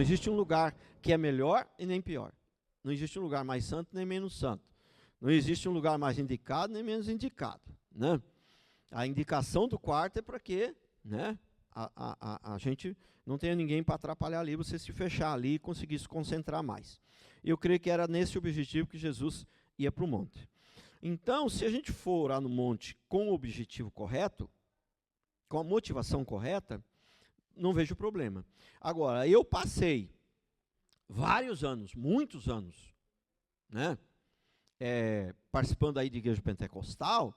Não existe um lugar que é melhor e nem pior. Não existe um lugar mais santo nem menos santo. Não existe um lugar mais indicado nem menos indicado, né? A indicação do quarto é para que, né, a gente não tenha ninguém para atrapalhar ali, você se fechar ali e conseguir se concentrar mais. Eu creio que era nesse objetivo que Jesus ia para o monte. Então, se a gente for orar no monte com o objetivo correto, com a motivação correta, não vejo problema. Agora, eu passei vários anos, muitos anos, né, participando aí de igreja pentecostal,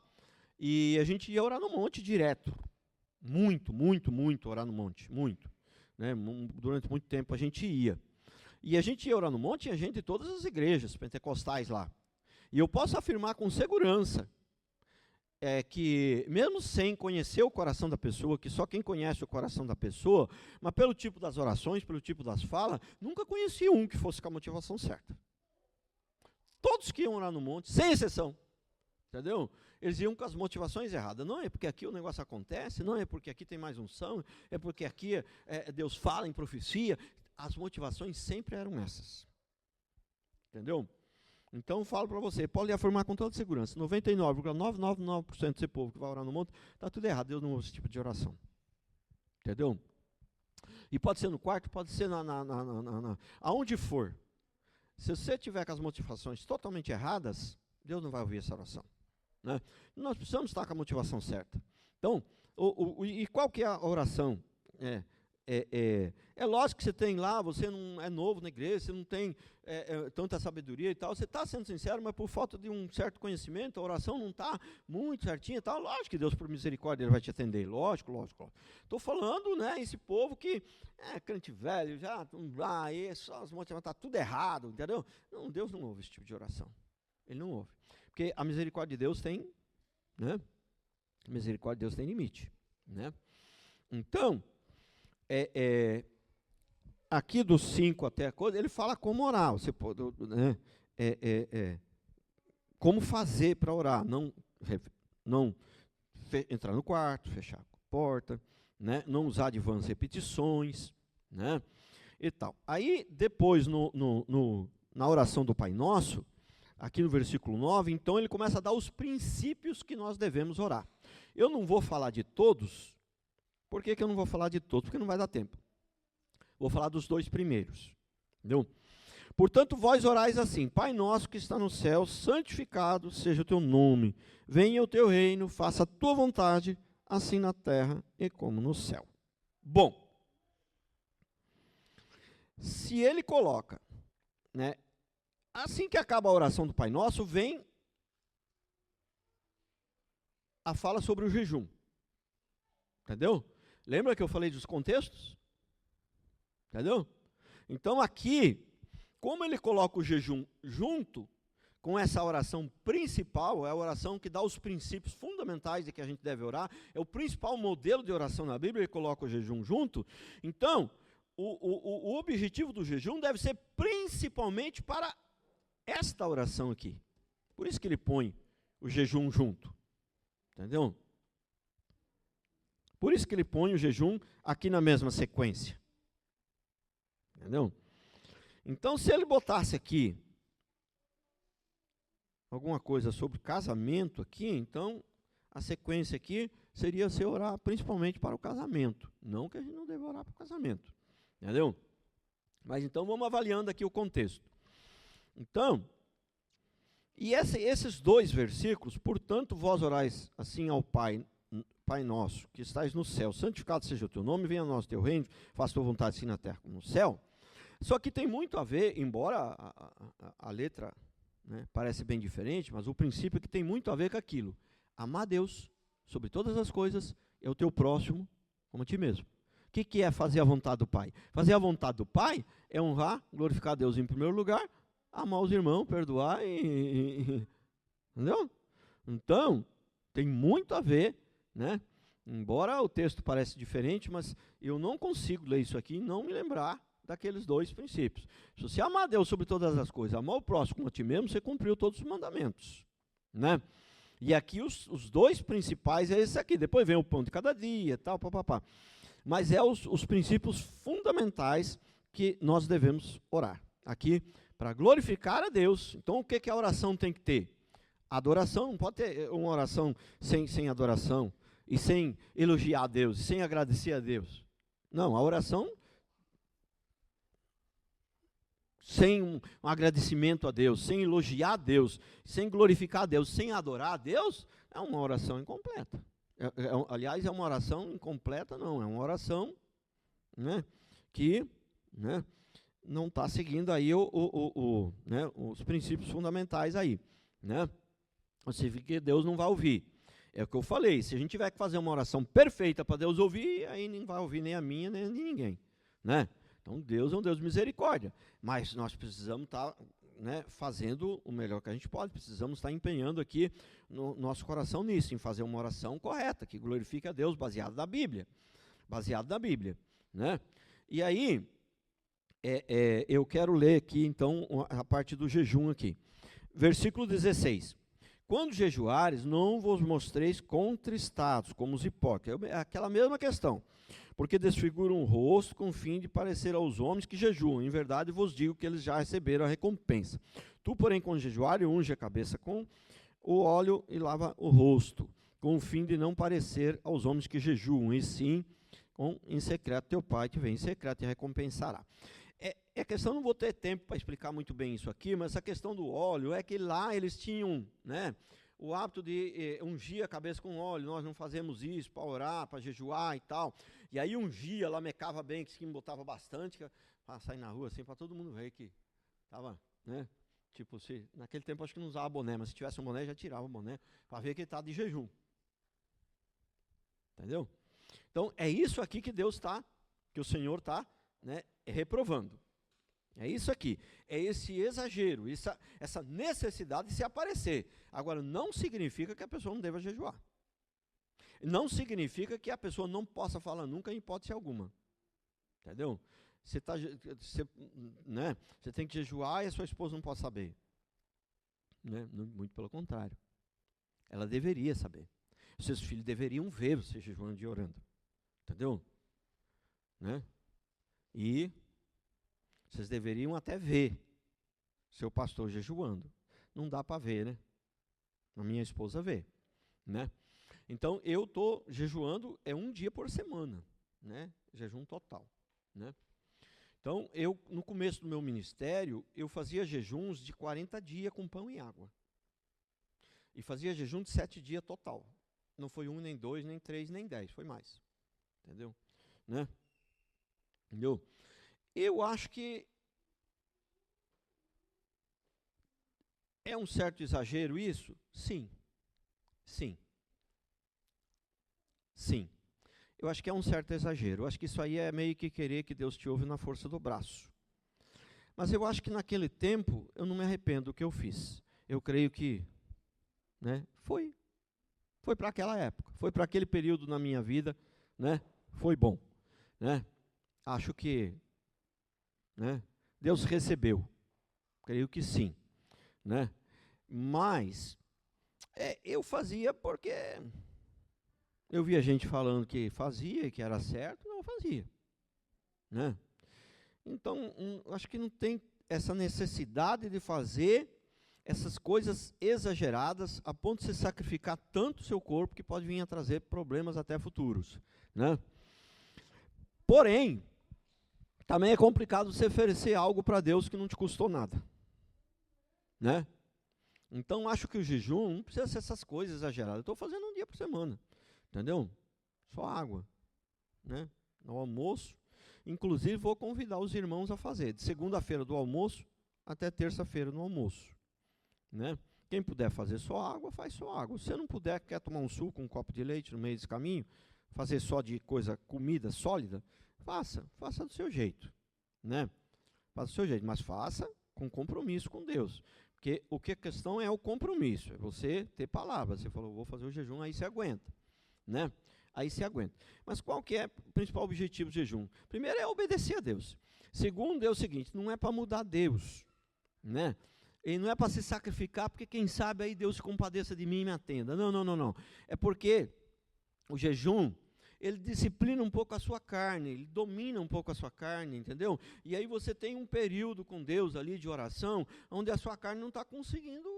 e a gente ia orar no monte direto. Muito orar no monte, muito. Né, durante muito tempo a gente ia. E a gente ia orar no monte, tinha gente de todas as igrejas pentecostais lá. E eu posso afirmar com segurança que, mesmo sem conhecer o coração da pessoa, que só quem conhece o coração da pessoa, mas pelo tipo das orações, pelo tipo das falas, nunca conheci um que fosse com a motivação certa. Todos que iam orar no monte, sem exceção, entendeu? Eles iam com as motivações erradas. Não é porque aqui o negócio acontece, não é porque aqui tem mais unção, é porque aqui Deus fala em profecia. As motivações sempre eram essas. Entendeu? Então, eu falo para você, pode afirmar com toda segurança, 99,999% desse povo que vai orar no monte, está tudo errado, Deus não ouve esse tipo de oração. Entendeu? E pode ser no quarto, pode ser aonde for. Se você tiver com as motivações totalmente erradas, Deus não vai ouvir essa oração. Né? Nós precisamos estar com a motivação certa. Então, e qual que é a oração? É lógico que você tem lá, você não é novo na igreja, você não tem tanta sabedoria e tal, você está sendo sincero, mas por falta de um certo conhecimento, a oração não está muito certinha e tal, lógico que Deus por misericórdia Ele vai te atender, lógico. Estou falando, né, esse povo que é crente velho, já só as motivações, está tudo errado, entendeu? Não, Deus não ouve esse tipo de oração, Ele não ouve, porque a misericórdia de Deus tem, né, a misericórdia de Deus tem limite, né? Então, aqui dos 5 até a coisa, ele fala como orar, você pode, né, como fazer para orar, não entrar no quarto, fechar a porta, né, não usar de vãs repetições, né, e tal. Aí, depois, na oração do Pai Nosso, aqui no versículo 9, então ele começa a dar os princípios que nós devemos orar. Eu não vou falar de todos. Por que eu não vou falar de todos? Porque não vai dar tempo. Vou falar dos 2 primeiros. Entendeu? Portanto, vós orais assim: Pai nosso que está no céu, santificado seja o teu nome. Venha o teu reino, faça a tua vontade, assim na terra e como no céu. Bom, se ele coloca, né, assim que acaba a oração do Pai Nosso, vem a fala sobre o jejum. Entendeu? Lembra que eu falei dos contextos? Entendeu? Então aqui, como ele coloca o jejum junto com essa oração principal, é a oração que dá os princípios fundamentais de que a gente deve orar, é o principal modelo de oração na Bíblia, ele coloca o jejum junto. Então, o objetivo do jejum deve ser principalmente para esta oração aqui. Por isso que ele põe o jejum junto. Entendeu? Por isso que ele põe o jejum aqui na mesma sequência. Entendeu? Então, se ele botasse aqui alguma coisa sobre casamento aqui, então a sequência aqui seria você orar principalmente para o casamento. Não que a gente não deva orar para o casamento. Entendeu? Mas então vamos avaliando aqui o contexto. Então, e esses 2 versículos, portanto, vós orais assim ao Pai nosso, que estais no céu, santificado seja o teu nome, venha a nós o teu reino, faça a tua vontade assim na terra como no céu. Só que tem muito a ver, embora a letra, né, parece bem diferente, mas o princípio é que tem muito a ver com aquilo. Amar Deus sobre todas as coisas é o teu próximo como a ti mesmo. O que é fazer a vontade do Pai? Fazer a vontade do Pai é honrar, glorificar Deus em primeiro lugar, amar os irmãos, perdoar entendeu? Então, tem muito a ver, né? Embora o texto pareça diferente, mas eu não consigo ler isso aqui e não me lembrar daqueles 2 princípios. Se você amar Deus sobre todas as coisas, amar o próximo como a ti mesmo, você cumpriu todos os mandamentos, né? E aqui os 2 principais é esse aqui. Depois vem o pão de cada dia, tal, papapá. Mas os princípios fundamentais que nós devemos orar. Aqui, para glorificar a Deus. Então, o que a oração tem que ter? Adoração. Não pode ter uma oração sem adoração, e sem elogiar a Deus, e sem agradecer a Deus. Não, a oração sem um agradecimento a Deus, sem elogiar a Deus, sem glorificar a Deus, sem adorar a Deus, é uma oração incompleta. Aliás, é uma oração incompleta, não, é uma oração, né, que, né, não está seguindo aí né, os princípios fundamentais aí, né? Significa que Deus não vai ouvir. É o que eu falei, se a gente tiver que fazer uma oração perfeita para Deus ouvir, aí não vai ouvir nem a minha, nem a de ninguém, né? Então, Deus é um Deus de misericórdia, mas nós precisamos estar, né, fazendo o melhor que a gente pode, precisamos estar empenhando aqui no nosso coração nisso, em fazer uma oração correta, que glorifique a Deus, baseado na Bíblia, né? E aí, eu quero ler aqui, então, a parte do jejum aqui. Versículo 16. Quando jejuares, não vos mostreis contristados, como os hipócritas. É aquela mesma questão. Porque desfiguram o rosto com o fim de parecer aos homens que jejuam. Em verdade vos digo que eles já receberam a recompensa. Tu, porém, quando jejuares, unge a cabeça com o óleo e lava o rosto, com o fim de não parecer aos homens que jejuam, e sim em secreto teu pai que vem em secreto e recompensará. É questão, não vou ter tempo para explicar muito bem isso aqui, mas essa questão do óleo é que lá eles tinham, né, o hábito de ungir a cabeça com óleo. Nós não fazemos isso para orar, para jejuar e tal. E aí ungia, lamecava bem, que botava bastante, para sair na rua assim, para todo mundo ver que estava, né? Tipo, naquele tempo acho que não usava boné, mas se tivesse um boné, já tirava o boné, para ver que ele estava de jejum. Entendeu? Então, é isso aqui que Deus está, que o Senhor está, né, reprovando. É isso aqui, é esse exagero, essa necessidade de se aparecer. Agora, não significa que a pessoa não deva jejuar. Não significa que a pessoa não possa falar nunca em hipótese alguma. Entendeu? Né, você tem que jejuar e a sua esposa não pode saber. Né? Muito pelo contrário. Ela deveria saber. Os seus filhos deveriam ver você jejuando e orando. Entendeu? Né? E vocês deveriam até ver seu pastor jejuando. Não dá para ver, né? A minha esposa vê, né? Então, eu estou jejuando, um dia por semana, né? Jejum total, né? Então, no começo do meu ministério, eu fazia jejuns de 40 dias com pão e água. E fazia jejum de 7 dias total. Não foi 1, nem 2, nem 3, nem 10, foi mais. Entendeu? Né? Entendeu? Eu acho que é um certo exagero isso? Sim. Sim. Sim. Eu acho que é um certo exagero. Eu acho que isso aí é meio que querer que Deus te ouve na força do braço. Mas eu acho que naquele tempo eu não me arrependo do que eu fiz. Eu creio que, né, foi para aquela época, foi para aquele período na minha vida, né? Foi bom, né? Acho que, né, Deus recebeu. Creio que sim, né? Mas eu fazia porque eu via gente falando que fazia, que era certo, não fazia, né? Então, acho que não tem essa necessidade de fazer essas coisas exageradas a ponto de você sacrificar tanto o seu corpo que pode vir a trazer problemas até futuros, né? Porém, também é complicado você oferecer algo para Deus que não te custou nada, né? Então, acho que o jejum não precisa ser essas coisas exageradas. Eu estou fazendo um dia por semana, entendeu? Só água, né? No almoço. Inclusive, vou convidar os irmãos a fazer, de segunda-feira do almoço até terça-feira no almoço, né? Quem puder fazer só água, faz só água. Se você não puder, quer tomar um suco, um copo de leite no meio desse caminho, fazer só de comida sólida, faça do seu jeito, né? Faça do seu jeito, mas faça com compromisso com Deus. Porque a questão é o compromisso, é você ter palavra. Você falou, vou fazer o jejum, aí você aguenta, né? Aí você aguenta. Mas qual que é o principal objetivo do jejum? Primeiro é obedecer a Deus. Segundo é o seguinte, não é para mudar Deus, né? E não é para se sacrificar, porque quem sabe aí Deus se compadeça de mim e me atenda. Não. É porque o jejum, ele disciplina um pouco a sua carne, ele domina um pouco a sua carne, entendeu? E aí você tem um período com Deus ali de oração, onde a sua carne não está conseguindo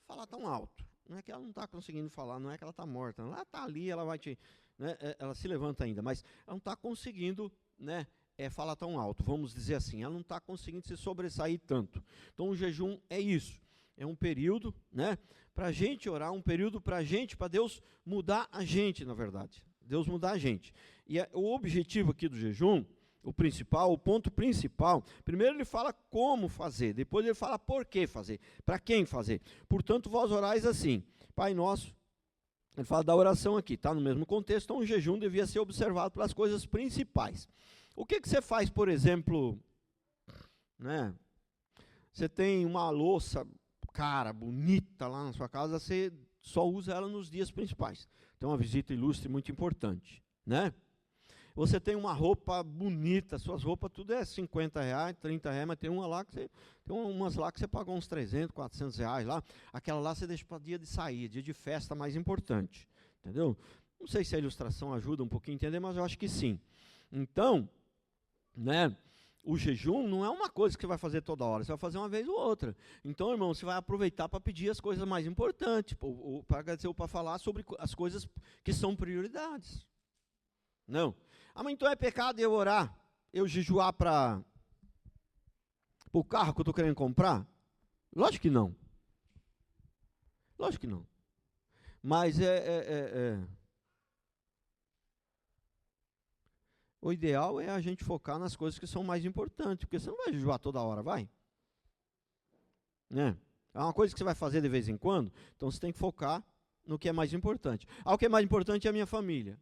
falar tão alto. Não é que ela não está conseguindo falar, não é que ela está morta. Ela está ali, ela vai te... Né, ela se levanta ainda, mas ela não está conseguindo, né, falar tão alto, vamos dizer assim. Ela não está conseguindo se sobressair tanto. Então o jejum é isso. É um período, né, para a gente orar, um período para a gente, para Deus mudar a gente, na verdade. Deus mudar a gente. E o objetivo aqui do jejum, o principal, o ponto principal, primeiro ele fala como fazer, depois ele fala por que fazer, para quem fazer. Portanto, vós orais assim, Pai nosso, ele fala da oração aqui, está no mesmo contexto, então o jejum devia ser observado pelas coisas principais. O que você faz, por exemplo, né? Você tem uma louça cara, bonita lá na sua casa, você só usa ela nos dias principais. Então, uma visita ilustre muito importante, né? Você tem uma roupa bonita, suas roupas tudo é 50 reais, 30 reais, mas tem uma lá que você, tem umas lá que você pagou uns 300, 400 reais lá, aquela lá você deixa para dia de sair, dia de festa mais importante, entendeu? Não sei se a ilustração ajuda um pouquinho a entender, mas eu acho que sim. Então, né, o jejum não é uma coisa que você vai fazer toda hora, você vai fazer uma vez ou outra. Então, irmão, você vai aproveitar para pedir as coisas mais importantes, para agradecer ou para falar sobre as coisas que são prioridades. Não. Ah, mas então é pecado eu orar, eu jejuar para o carro que eu estou querendo comprar? Lógico que não. Lógico que não. Mas o ideal é a gente focar nas coisas que são mais importantes, porque você não vai jejuar toda hora, vai? Né? É uma coisa que você vai fazer de vez em quando, então você tem que focar no que é mais importante. Ah, o que é mais importante é a minha família.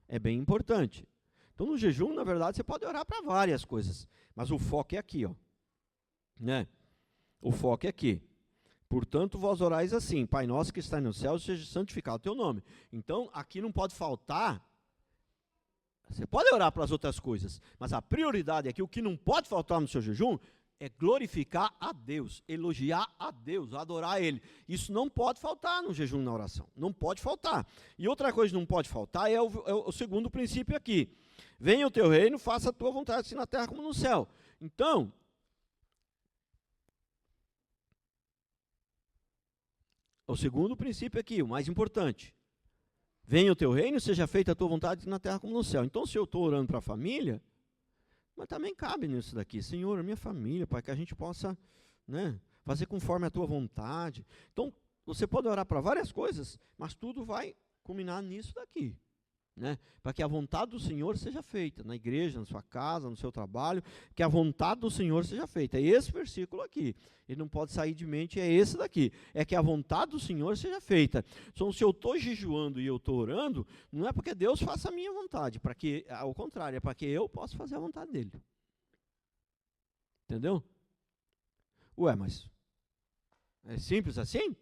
É bem importante. Então, no jejum, na verdade, você pode orar para várias coisas, mas o foco é aqui, ó. Né? O foco é aqui. Portanto, vós orais assim, Pai nosso que está no céu, seja santificado o teu nome. Então, aqui não pode faltar. Você pode orar para as outras coisas, mas a prioridade aqui, o que não pode faltar no seu jejum, é glorificar a Deus, elogiar a Deus, adorar a Ele. Isso não pode faltar no jejum, na oração. Não pode faltar. E outra coisa que não pode faltar é o segundo princípio aqui. Venha o teu reino, faça a tua vontade, assim na terra como no céu. Então, o segundo princípio aqui, o mais importante. Venha o teu reino, seja feita a tua vontade na terra como no céu. Então, se eu estou orando para a família, mas também cabe nisso daqui. Senhor, a minha família, Pai, que a gente possa, né, fazer conforme a tua vontade. Então, você pode orar para várias coisas, mas tudo vai culminar nisso daqui. Né, para que a vontade do Senhor seja feita, na igreja, na sua casa, no seu trabalho, que a vontade do Senhor seja feita. É esse versículo aqui, ele não pode sair de mente, é esse daqui, é que a vontade do Senhor seja feita. Então, se eu estou jejuando e eu estou orando, não é porque Deus faça a minha vontade, para que, ao contrário, é para que eu possa fazer a vontade dele. Entendeu? Ué, mas é simples assim?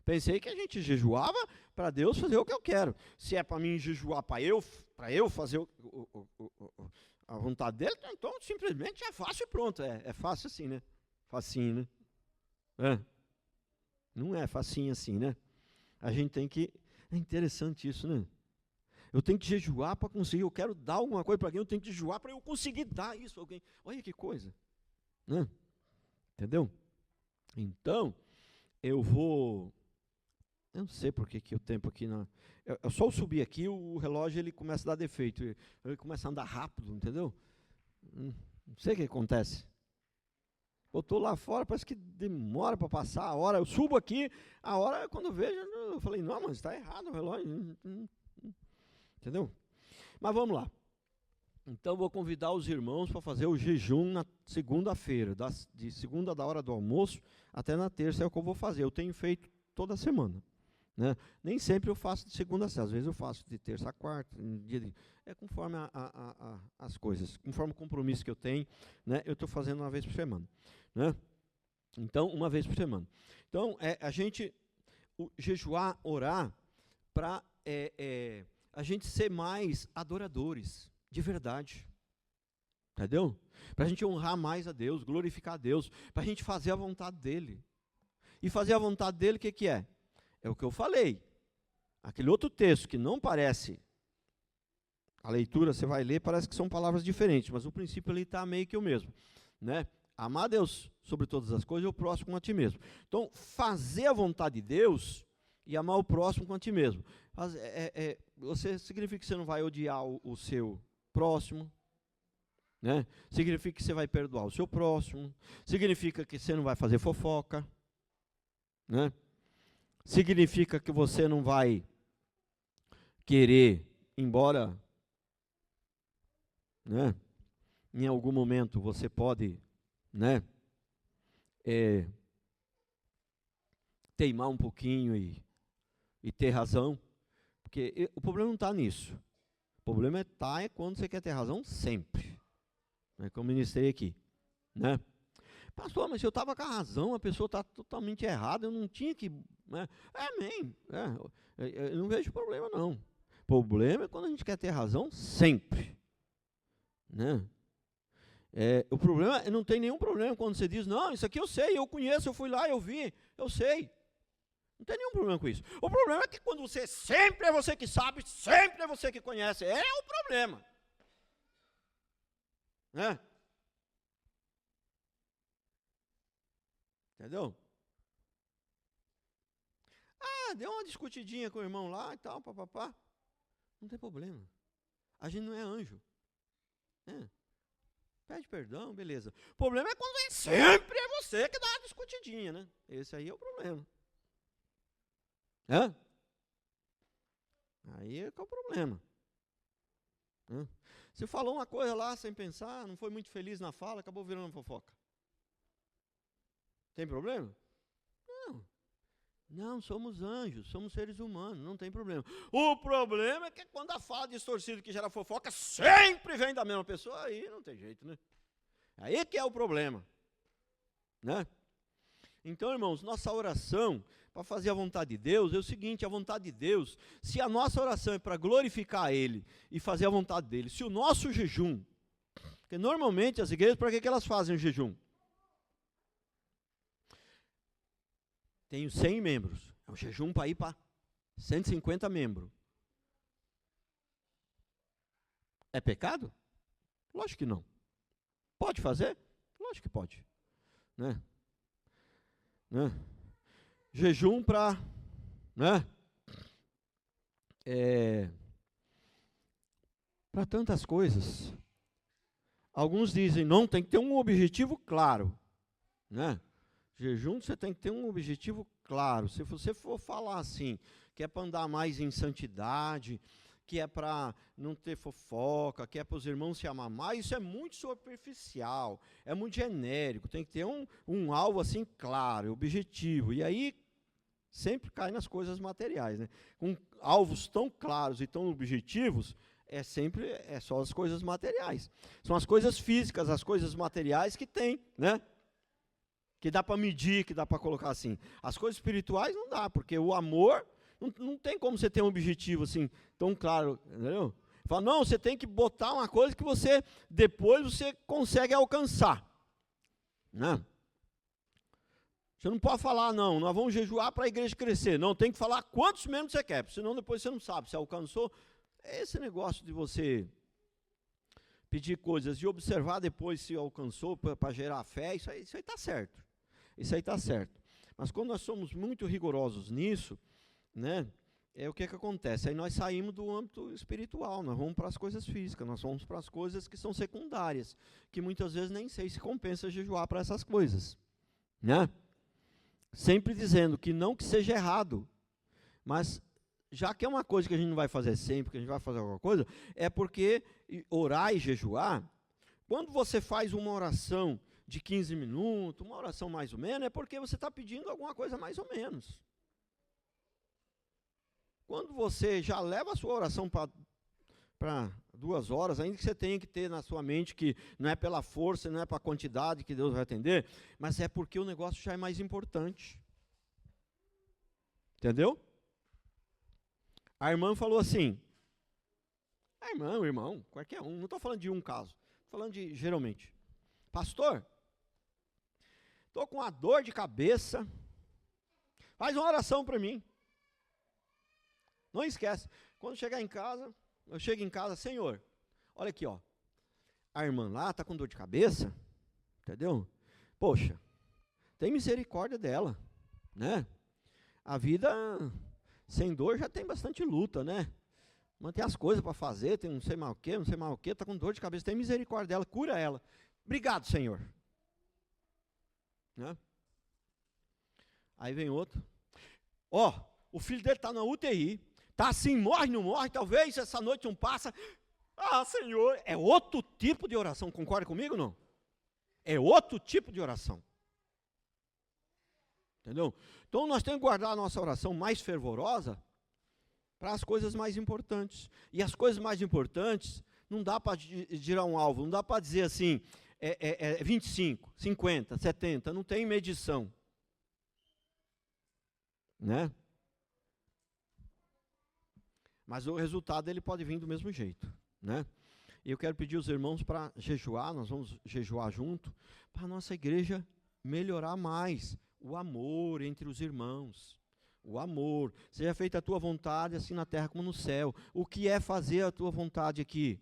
Pensei que a gente jejuava para Deus fazer o que eu quero. Se é para mim jejuar para eu fazer a vontade dele, então simplesmente é fácil e pronto. É fácil assim, né? Facinho, né? Não é facinho assim, né? A gente tem que... É interessante isso, né? Eu tenho que jejuar para conseguir, eu quero dar alguma coisa para alguém, eu tenho que jejuar para eu conseguir dar isso a alguém. Olha que coisa. Né? Entendeu? Então, eu não sei por que o tempo aqui... Eu só subir aqui, o relógio ele começa a dar defeito. Ele começa a andar rápido, entendeu? Não sei o que acontece. Eu estou lá fora, parece que demora para passar a hora. Eu subo aqui, a hora, quando eu vejo, eu falei, não, mas está errado o relógio. Entendeu? Mas vamos lá. Então, vou convidar os irmãos para fazer o jejum na segunda-feira, de segunda da hora do almoço até na terça é o que eu vou fazer. Eu tenho feito toda semana. Né? Nem sempre eu faço de segunda a sexta, às vezes eu faço de terça a quarta, conforme as coisas, conforme o compromisso que eu tenho, né? Eu estou fazendo uma vez por semana. Né? Então, uma vez por semana. Então, a gente jejuar, orar, para a gente ser mais adoradores, de verdade. Entendeu? Para a gente honrar mais a Deus, glorificar a Deus, para a gente fazer a vontade dele. E fazer a vontade dele, o que é? É o que eu falei. aquele outro texto que não parece, a leitura você vai ler, parece que são palavras diferentes, mas o princípio ali está meio que o mesmo, né? Amar a Deus sobre todas as coisas e o próximo como a ti mesmo. Então, fazer a vontade de Deus e amar o próximo como a ti mesmo. Você significa que você não vai odiar o seu próximo, né? Significa que você vai perdoar o seu próximo, significa que você não vai fazer fofoca, né? Significa que você não vai querer, embora, né, em algum momento você pode, né, teimar um pouquinho e ter razão, porque o problema não está nisso. O problema é quando você quer ter razão sempre, né, como eu ministrei aqui, né? Pastor, mas se eu estava com a razão, a pessoa está totalmente errada, eu não tinha que... Né? Amém. Eu não vejo problema, não. O problema é quando a gente quer ter razão sempre. Né? O problema, não tem nenhum problema quando você diz, não, isso aqui eu sei, eu conheço, eu fui lá, eu vi, eu sei. Não tem nenhum problema com isso. O problema é que quando você sempre é você que sabe, sempre é você que conhece, é o problema. Né? Entendeu? Deu uma discutidinha com o irmão lá e tal, papapá. Não tem problema. A gente não é anjo. Pede perdão, beleza. O problema é quando sempre é você que dá uma discutidinha, né? Esse aí é o problema. Aí é que é o problema. Você falou uma coisa lá sem pensar, não foi muito feliz na fala, acabou virando fofoca. Tem problema? Não, somos anjos, somos seres humanos, não tem problema. O problema é que quando a fala distorcida que gera fofoca sempre vem da mesma pessoa, aí não tem jeito, né? Aí que é o problema, né? Então, irmãos, nossa oração para fazer a vontade de Deus é o seguinte, a vontade de Deus, se a nossa oração é para glorificar Ele e fazer a vontade dEle, se o nosso jejum, porque normalmente as igrejas, para que elas fazem o jejum? Tenho 100 membros, é um jejum para ir para 150 membros. É pecado? Lógico que não. Pode fazer? Lógico que pode. Né? Jejum para... Né? Para tantas coisas. Alguns dizem, não, tem que ter um objetivo claro. Né? Jejum, você tem que ter um objetivo claro. Se você for falar assim, que é para andar mais em santidade, que é para não ter fofoca, que é para os irmãos se amar mais, isso é muito superficial, é muito genérico. Tem que ter um alvo assim claro, objetivo. E aí sempre cai nas coisas materiais, né? Com alvos tão claros e tão objetivos, é só as coisas materiais. São as coisas físicas, as coisas materiais que tem, né? Que dá para medir, que dá para colocar assim. As coisas espirituais não dá, porque o amor, não tem como você ter um objetivo assim, tão claro, entendeu? Fala, não, você tem que botar uma coisa que depois você consegue alcançar. Né? Você não pode falar, não, nós vamos jejuar para a igreja crescer. Não, tem que falar quantos membros você quer, senão depois você não sabe se alcançou. Esse negócio de você pedir coisas e observar depois se alcançou para gerar fé, isso aí está certo. Isso aí está certo. Mas quando nós somos muito rigorosos nisso, né, o que acontece? Aí nós saímos do âmbito espiritual, nós vamos para as coisas físicas, nós vamos para as coisas que são secundárias, que muitas vezes nem sei se compensa jejuar para essas coisas. Né? Sempre dizendo que não que seja errado, mas já que é uma coisa que a gente não vai fazer sempre, que a gente vai fazer alguma coisa, é porque orar e jejuar, quando você faz uma oração de 15 minutos, uma oração mais ou menos, é porque você está pedindo alguma coisa mais ou menos. Quando você já leva a sua oração para 2 horas, ainda que você tenha que ter na sua mente que não é pela força, não é para a quantidade que Deus vai atender, mas é porque o negócio já é mais importante. Entendeu? A irmã falou assim, o irmão, qualquer um, não estou falando de um caso, estou falando de geralmente. Pastor, estou com uma dor de cabeça, faz uma oração para mim. Não esquece. Quando chegar em casa, eu chego em casa, Senhor, olha aqui, ó. A irmã lá está com dor de cabeça, entendeu? Poxa, tem misericórdia dela, né? A vida sem dor já tem bastante luta, né? Mas tem as coisas para fazer, tem não sei mais o que, está com dor de cabeça, tem misericórdia dela, cura ela. Obrigado, Senhor. Né? Aí vem outro. Ó, o filho dele está na UTI, está assim, morre, não morre, talvez essa noite não passa. Ah, Senhor, é outro tipo de oração, concorda comigo ou não? É outro tipo de oração. Entendeu? Então nós temos que guardar a nossa oração mais fervorosa para as coisas mais importantes. E as coisas mais importantes, não dá para girar um alvo, não dá para dizer assim, 25, 50, 70, não tem medição. Né? Mas o resultado ele pode vir do mesmo jeito. Né? E eu quero pedir aos irmãos para jejuar, nós vamos jejuar junto, para a nossa igreja melhorar mais o amor entre os irmãos. O amor. Seja feita a tua vontade, assim na terra como no céu. O que é fazer a tua vontade aqui?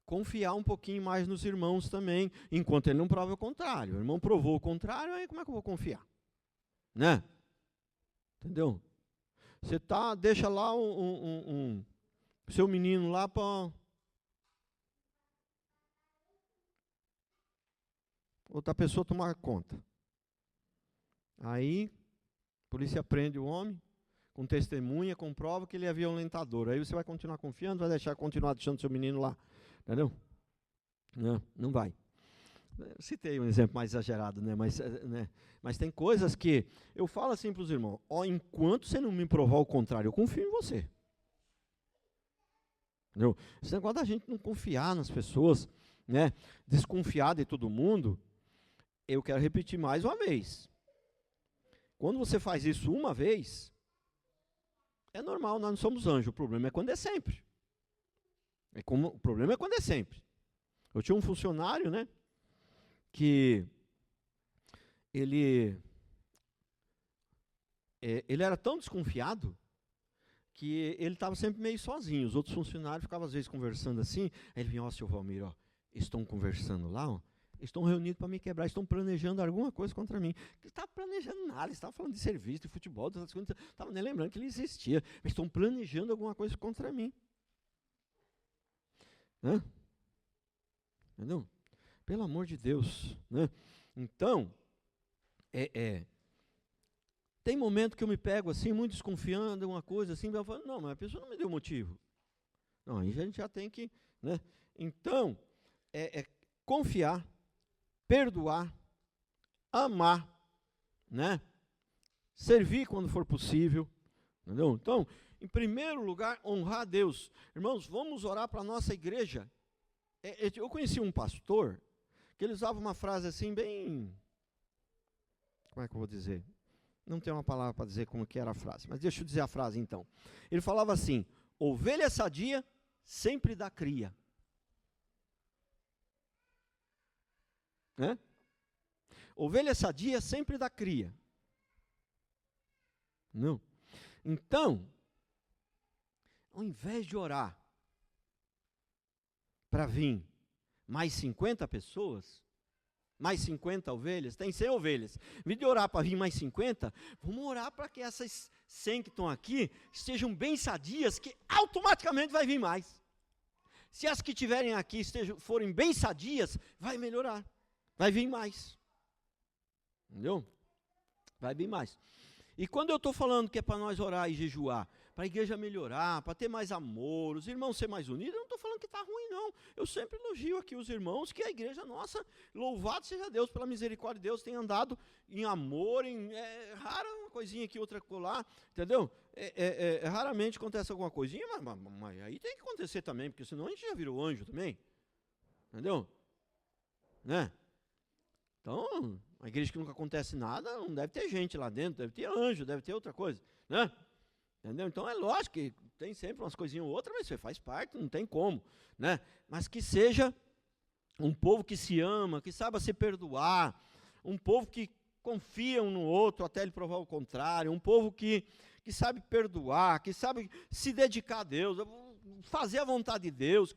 Confiar um pouquinho mais nos irmãos também, enquanto ele não prova o contrário. O irmão provou o contrário, aí como é que eu vou confiar? Né? Entendeu? Você deixa lá seu menino lá para outra pessoa tomar conta. Aí, a polícia prende o homem, com testemunha, com prova que ele é violentador. Aí você vai continuar confiando, vai continuar deixando seu menino lá. Entendeu? Não vai. Eu citei um exemplo mais exagerado, né? Mas tem coisas que eu falo assim para os irmãos, enquanto você não me provar o contrário, eu confio em você. Entendeu? Esse negócio da gente não confiar nas pessoas, né? Desconfiar de todo mundo, eu quero repetir mais uma vez. Quando você faz isso uma vez, é normal, nós não somos anjos, o problema é quando é sempre. O problema é quando é sempre. Eu tinha um funcionário, né, que ele era tão desconfiado que ele estava sempre meio sozinho. Os outros funcionários ficavam às vezes conversando assim, aí ele vinha, ó, seu Valmir, ó, estão conversando lá, ó, estão reunidos para me quebrar, estão planejando alguma coisa contra mim. Ele estava planejando nada, ele estava falando de serviço, de futebol, não estava nem lembrando que ele existia, mas estão planejando alguma coisa contra mim. Né? Entendeu? Pelo amor de Deus. Né? Então, tem momento que eu me pego assim, muito desconfiando, uma coisa assim, eu falo, não, mas a pessoa não me deu motivo. Não, aí a gente já tem que... Né? Então, confiar, perdoar, amar, né? Servir quando for possível. Entendeu? Então, em primeiro lugar, honrar a Deus. Irmãos, vamos orar para a nossa igreja. Eu conheci um pastor que ele usava uma frase assim bem... Como é que eu vou dizer? Não tem uma palavra para dizer como que era a frase, mas deixa eu dizer a frase então. Ele falava assim, ovelha sadia sempre dá cria. Né? Ovelha sadia sempre dá cria. Não. Então, ao invés de orar para vir mais 50 pessoas, mais 50 ovelhas, tem 100 ovelhas, em vez de orar para vir mais 50, vamos orar para que essas 100 que estão aqui estejam bem sadias, que automaticamente vai vir mais. Se as que estiverem aqui forem bem sadias, vai melhorar, vai vir mais. Entendeu? Vai vir mais. E quando eu estou falando que é para nós orar e jejuar, para a igreja melhorar, para ter mais amor, os irmãos ser mais unidos, eu não estou falando que está ruim, não. Eu sempre elogio aqui os irmãos, que a igreja nossa, louvado seja Deus, pela misericórdia de Deus, tem andado em amor, rara uma coisinha aqui, outra colar, entendeu? Raramente acontece alguma coisinha, mas aí tem que acontecer também, porque senão a gente já virou anjo também, entendeu? Né? Então, a igreja que nunca acontece nada, não deve ter gente lá dentro, deve ter anjo, deve ter outra coisa, né? Entendeu? Então é lógico que tem sempre umas coisinhas ou outras, mas você faz parte, não tem como, né? Mas que seja um povo que se ama, que saiba se perdoar, um povo que confia um no outro até ele provar o contrário, um povo que que sabe perdoar, que sabe se dedicar a Deus, fazer a vontade de Deus,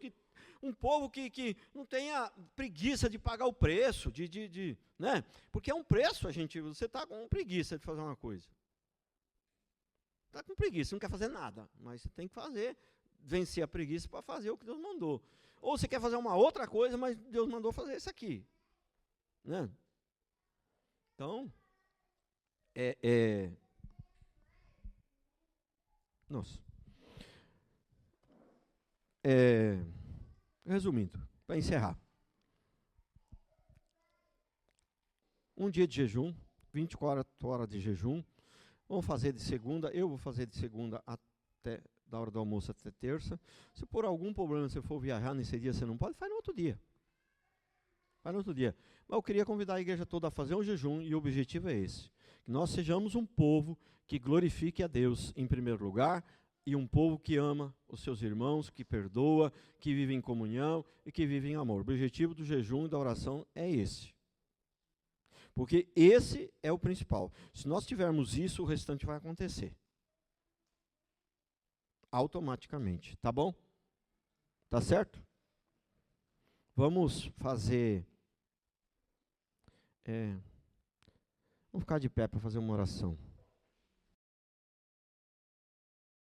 um povo que não tenha preguiça de pagar o preço, né? Porque é um preço, você está com preguiça de fazer uma coisa. Está com preguiça, não quer fazer nada, mas você tem que fazer, vencer a preguiça para fazer o que Deus mandou. Ou você quer fazer uma outra coisa, mas Deus mandou fazer isso aqui. Né? Então, nossa. Resumindo, para encerrar. Um dia de jejum, 24 horas de jejum. Vamos fazer de segunda, eu vou fazer de segunda até da hora do almoço até terça. Se por algum problema você for viajar nesse dia, você não pode, faz no outro dia. Faz no outro dia. Mas eu queria convidar a igreja toda a fazer um jejum e o objetivo é esse. Que nós sejamos um povo que glorifique a Deus em primeiro lugar e um povo que ama os seus irmãos, que perdoa, que vive em comunhão e que vive em amor. O objetivo do jejum e da oração é esse. Porque esse é o principal. Se nós tivermos isso, o restante vai acontecer. Automaticamente, tá bom? Tá certo? Vamos fazer... vamos ficar de pé para fazer uma oração.